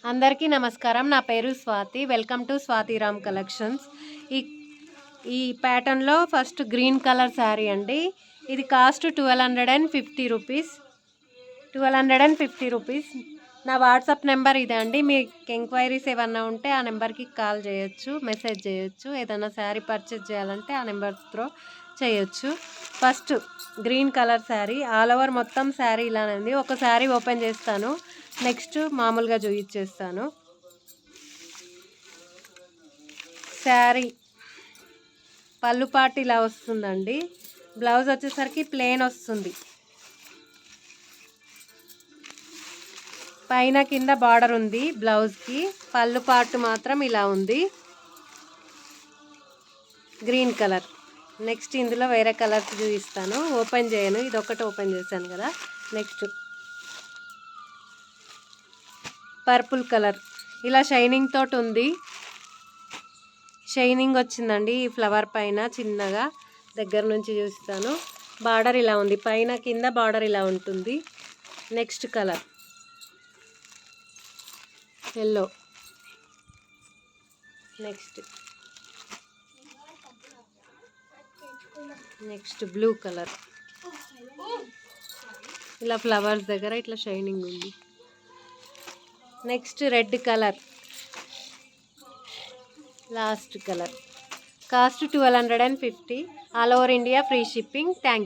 అందరికీ నమస్కారం. నా పేరు Swathi. Welcome to Swathiram collections. ఈ ఈ ప్యాటర్న్లో ఫస్ట్ గ్రీన్ కలర్ శారీ అండి. ఇది కాస్ట్ 1250 రూపీస్. 1250 రూపీస్. నా వాట్సాప్ నెంబర్ ఇదే అండి. మీకు ఎంక్వైరీస్ ఏమన్నా ఉంటే ఆ నెంబర్కి కాల్ చేయొచ్చు, మెసేజ్ చేయొచ్చు. ఏదైనా శారీ పర్చేజ్ చేయాలంటే ఆ నెంబర్ త్రో చేయొచ్చు. First green colour sari, all over మొత్తం శారీ ఇలానే ఉంది. ఒక శారీ ఓపెన్ చేస్తాను, నెక్స్ట్ మామూలుగా చూపించేస్తాను. శారీ పళ్ళు పాటు ఇలా వస్తుందండి. బ్లౌజ్ వచ్చేసరికి ప్లెయిన్ వస్తుంది. పైన కింద బార్డర్ ఉంది బ్లౌజ్కి. పళ్ళు పాటు మాత్రం ఇలా ఉంది, గ్రీన్ కలర్. నెక్స్ట్ ఇందులో వేరే కలర్స్ చూపిస్తాను. ఓపెన్ చేయను, ఇది ఒకటి ఓపెన్ చేశాను కదా. నెక్స్ట్ పర్పుల్ కలర్, ఇలా షైనింగ్ తోటి ఉంది. షైనింగ్ వచ్చిందండి ఈ ఫ్లవర్ పైన. చిన్నగా దగ్గర నుంచి చూస్తాను. బార్డర్ ఇలా ఉంది, పైన కింద బార్డర్ ఇలా ఉంటుంది. Next colour yellow. Next blue colour. ఇలా ఫ్లవర్స్ దగ్గర ఇట్లా షైనింగ్ ఉంది. Next red colour, last colour. Cost 1250. All over India free shipping. Thank you.